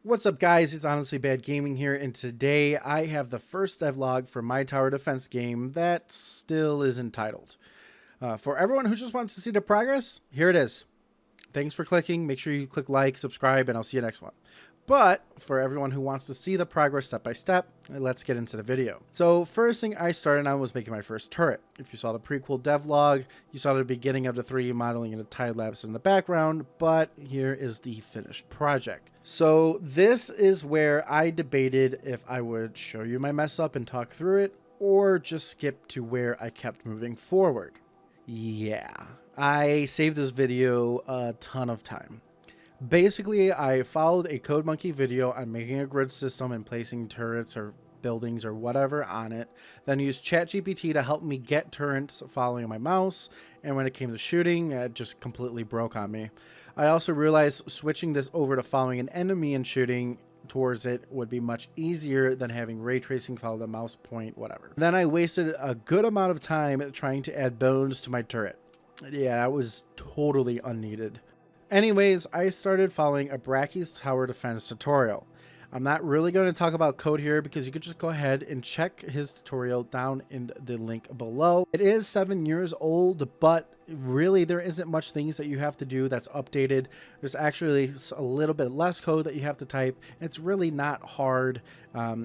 What's up, guys? It's Honestly Bad Gaming here, and today I have the first devlog for my tower defense game that still isn't titled. For everyone who just wants to see the progress, here it is. Thanks for clicking. Make sure you click like, subscribe, and I'll see you next one. But for everyone who wants to see the progress step by step, let's get into the video. So first thing I started on was making my first turret. If you saw the prequel devlog, you saw the beginning of the 3D modeling and the time lapse in the background, but here is the finished project. So this is where I debated if I would show you my mess up and talk through it, or just skip to where I kept moving forward. Yeah, I saved this video a ton of time. Basically, I followed a Code Monkey video on making a grid system and placing turrets or buildings or whatever on it, then used ChatGPT to help me get turrets following my mouse, and when it came to shooting, it just completely broke on me. I also realized switching this over to following an enemy and shooting towards it would be much easier than having ray tracing follow the mouse point, whatever. Then I wasted a good amount of time trying to add bones to my turret. Yeah, that was totally unneeded. Anyways, I started following a Brackey's tower defense tutorial. I'm not really going to talk about code here because you could just go ahead and check his tutorial down in the link below. It is 7 years old, but really there isn't much things that you have to do that's updated. There's actually a little bit less code that you have to type, and it's really not hard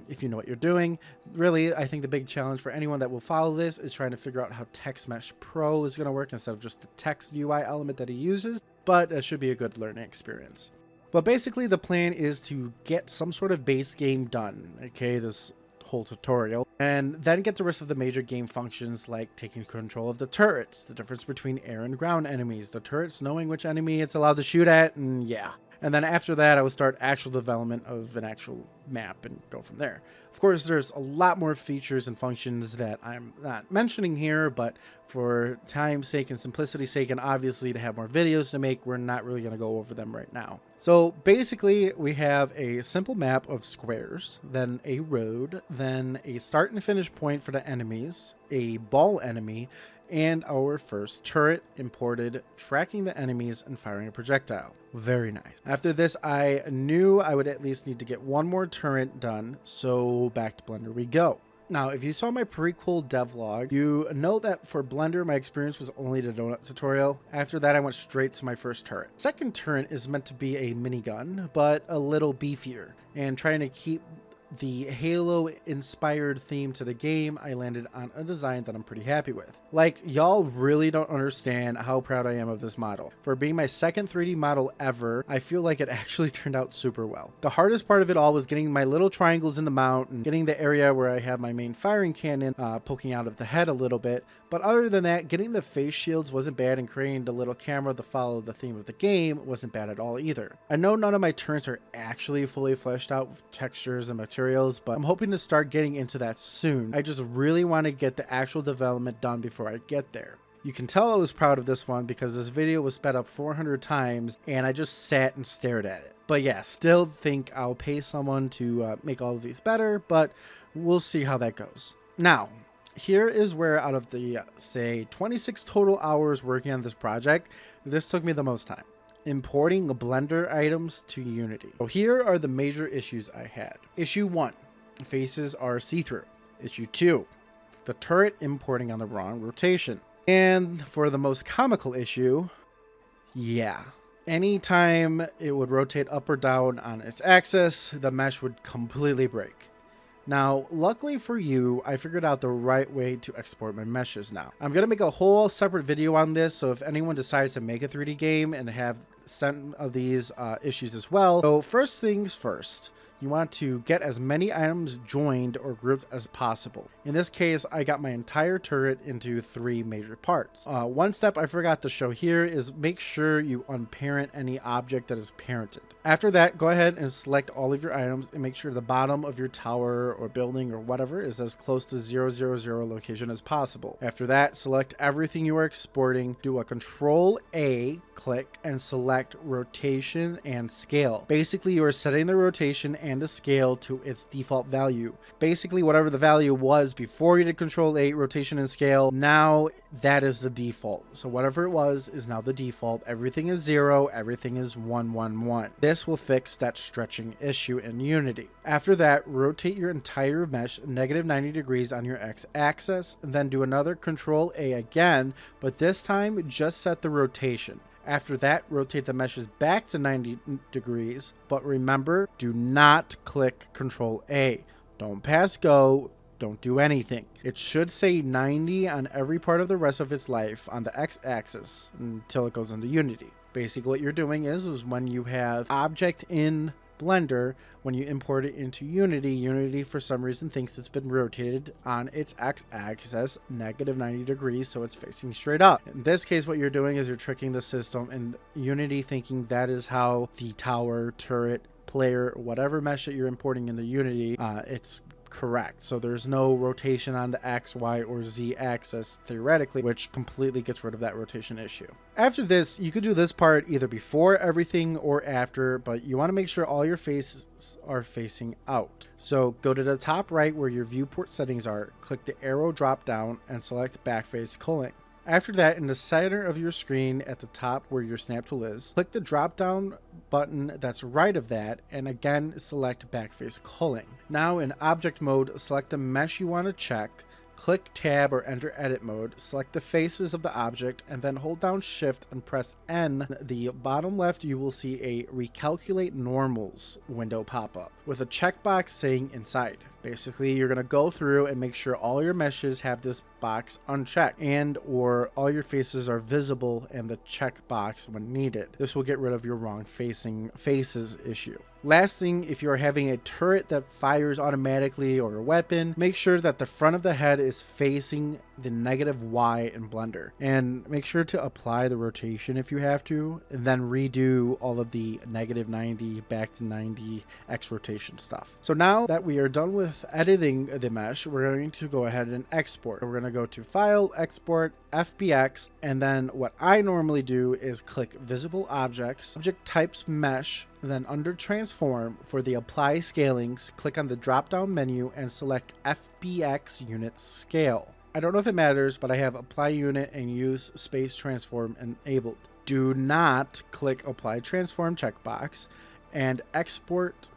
if you know what you're doing. Really, I think the big challenge for anyone that will follow this is trying to figure out how Text Mesh Pro is going to work instead of just the text UI element that he uses, but it should be a good learning experience. But basically the plan is to get some sort of base game done, okay, this whole tutorial, and then get the rest of the major game functions like taking control of the turrets, the difference between air and ground enemies, the turrets knowing which enemy it's allowed to shoot at, and yeah. And then after that, I will start actual development of an actual map and go from there. Of course, there's a lot more features and functions that I'm not mentioning here, but for time's sake and simplicity's sake, and obviously to have more videos to make, we're not really going to go over them right now. So basically, we have a simple map of squares, then a road, then a start and finish point for the enemies, a ball enemy, and our first turret imported, tracking the enemies and firing a projectile. Very nice. After this, I knew I would at least need to get one more turret done, so back to Blender we go. Now, if you saw my prequel devlog, you know that for Blender, my experience was only the donut tutorial. After that, I went straight to my first turret. Second turret is meant to be a minigun, but a little beefier, and trying to keep the Halo inspired theme to the game, I landed on a design that I'm pretty happy with. Like, y'all really don't understand how proud I am of this model. For being my second 3D model ever, I feel like it actually turned out super well. The hardest part of it all was getting my little triangles in the mount and getting the area where I have my main firing cannon poking out of the head a little bit. But other than that, getting the face shields wasn't bad, and creating the little camera to follow the theme of the game wasn't bad at all either. I know none of my turrets are actually fully fleshed out with textures and materials, but I'm hoping to start getting into that soon. I just really want to get the actual development done before I get there. You can tell I was proud of this one because this video was sped up 400 times and I just sat and stared at it. But yeah, still think I'll pay someone to make all of these better, but we'll see how that goes. Now, here is where out of the, say, 26 total hours working on this project, this took me the most time. Importing Blender items to Unity. So here are the major issues I had. Issue 1, faces are see-through. Issue 2, the turret importing on the wrong rotation. And for the most comical issue, yeah, anytime it would rotate up or down on its axis, the mesh would completely break. Now, luckily for you, I figured out the right way to export my meshes now. I'm going to make a whole separate video on this, so if anyone decides to make a 3D game and have some of these issues as well. So first things first, you want to get as many items joined or grouped as possible. In this case, I got my entire turret into 3 major parts. One step I forgot to show here is make sure you unparent any object that is parented. After that, go ahead and select all of your items and make sure the bottom of your tower or building or whatever is as close to 000 location as possible. After that, select everything you are exporting, do a Control-A, click, and select rotation and scale. Basically, you are setting the rotation and to scale to its default value. Basically, whatever the value was before you did Control A, rotation and scale, now that is the default. So whatever it was is now the default. Everything is 0, everything is 1, 1, 1. This will fix that stretching issue in Unity. After that, rotate your entire mesh -90 degrees on your x-axis, and then do another Control A again, but this time just set the rotation. After that, rotate the meshes back to 90 degrees, but remember, do not click Control A. Don't pass go, don't do anything. It should say 90 on every part of the rest of its life on the x-axis until it goes into Unity. Basically what you're doing is when you have object in Blender, when you import it into Unity, Unity for some reason thinks it's been rotated on its x-axis -90 degrees, so it's facing straight up. In this case, what you're doing is you're tricking the system and Unity thinking that is how the tower, turret, player, whatever mesh that you're importing into Unity, it's correct. So there's no rotation on the X, Y, or Z axis theoretically, which completely gets rid of that rotation issue. After this, you could do this part either before everything or after, but you want to make sure all your faces are facing out. So go to the top right where your viewport settings are, click the arrow drop down and select backface culling. After that, in the center of your screen at the top where your snap tool is, click the drop down button that's right of that and again select backface culling. Now in object mode, select the mesh you want to check, click tab or enter edit mode, select the faces of the object and then hold down shift and press N. The bottom left you will see a recalculate normals window pop up with a checkbox saying inside. Basically, you're going to go through and make sure all your meshes have this box unchecked and or all your faces are visible and the checkbox when needed. This will get rid of your wrong facing faces issue. Last thing, if you're having a turret that fires automatically or a weapon, make sure that the front of the head is facing the -Y in Blender and make sure to apply the rotation if you have to and then redo all of the -90 back to 90 X rotation stuff. So now that we are done with editing the mesh, we're going to go ahead and export. We're going to go to File, Export, FBX, and then what I normally do is click Visible Objects, Object Types Mesh, then under Transform for the Apply Scalings, click on the drop-down menu and select FBX Unit Scale. I don't know if it matters, but I have Apply Unit and Use Space Transform enabled. Do not click Apply Transform checkbox and export,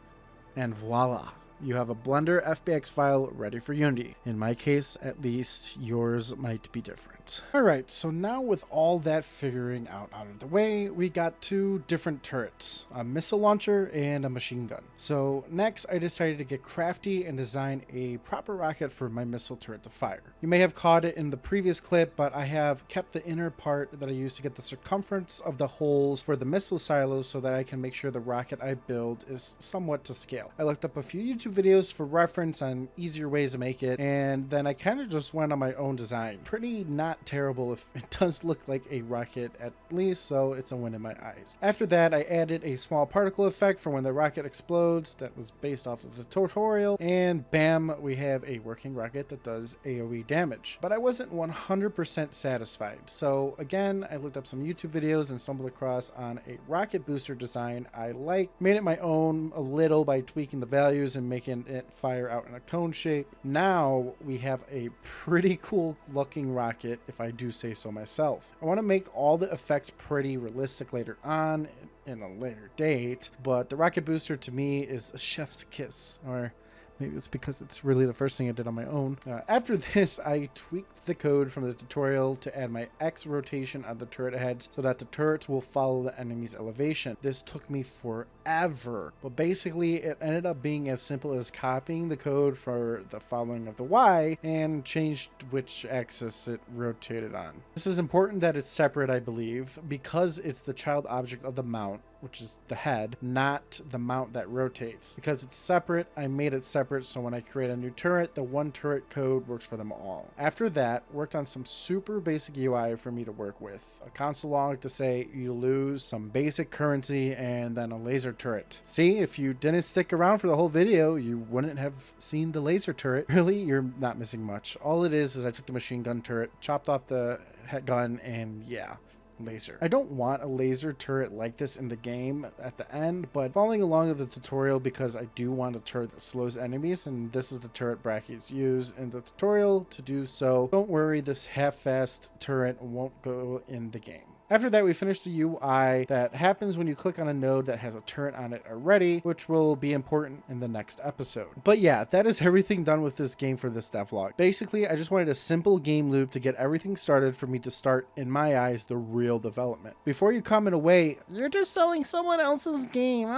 and voila. You have a Blender FBX file ready for Unity. In my case, at least, yours might be different. Alright, so now with all that figuring out of the way, we got two different turrets, a missile launcher and a machine gun. So next, I decided to get crafty and design a proper rocket for my missile turret to fire. You may have caught it in the previous clip, but I have kept the inner part that I used to get the circumference of the holes for the missile silos so that I can make sure the rocket I build is somewhat to scale. I looked up a few YouTube videos for reference on easier ways to make it, and then I kind of just went on my own design. Pretty not terrible. If it does look like a rocket at least, so it's a win in my eyes. After that, I added a small particle effect for when the rocket explodes that was based off of the tutorial, and bam, we have a working rocket that does AoE damage. But I wasn't 100% satisfied, so again, I looked up some YouTube videos and stumbled across on a rocket booster design I made it my own a little by tweaking the values and making it fire out in a cone shape. Now we have a pretty cool looking rocket, if I do say so myself. I want to make all the effects pretty realistic later on in a later date, but the rocket booster to me is a chef's kiss, or maybe it's because it's really the first thing I did on my own. After this, I tweaked the code from the tutorial to add my X rotation on the turret heads so that the turrets will follow the enemy's elevation. This took me forever, but basically it ended up being as simple as copying the code for the following of the Y and changed which axis it rotated on. This is important that it's separate, I believe, because it's the child object of the mount, which is the head, not the mount that rotates. Because it's separate, I made it separate so when I create a new turret, the one turret code works for them all. After that, worked on some super basic UI for me to work with. A console log to say you lose, some basic currency, and then a laser turret. See, if you didn't stick around for the whole video, you wouldn't have seen the laser turret. Really, you're not missing much. All it is I took the machine gun turret, chopped off the gun, and yeah. laser. I don't want a laser turret like this in the game at the end, but following along with the tutorial because I do want a turret that slows enemies, and this is the turret Brackey's used in the tutorial to do so. Don't worry, this half-fast turret won't go in the game. After that, we finished the UI that happens when you click on a node that has a turret on it already, which will be important in the next episode. But yeah, that is everything done with this game for this devlog. Basically, I just wanted a simple game loop to get everything started for me to start, in my eyes, the real development. Before you comment away, "You're just selling someone else's game."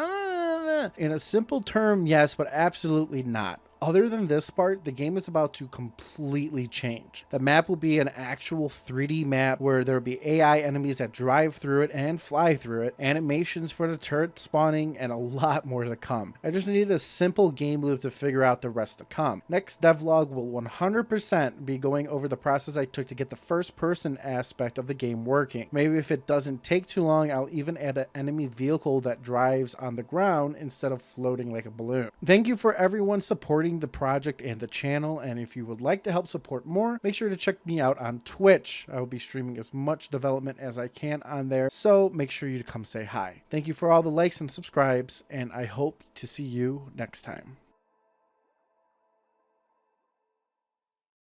In a simple term, yes, but absolutely not. Other than this part, the game is about to completely change. The map will be an actual 3D map where there will be AI enemies that drive through it and fly through it, animations for the turret spawning, and a lot more to come. I just needed a simple game loop to figure out the rest to come. Next devlog will 100% be going over the process I took to get the first person aspect of the game working. Maybe if it doesn't take too long, I'll even add an enemy vehicle that drives on the ground instead of floating like a balloon. Thank you for everyone supporting the project and the channel, and if you would like to help support more, make sure to check me out on Twitch. I will be streaming as much development as I can on there, so make sure you come say hi. Thank you for all the likes and subscribes, and I hope to see you next time.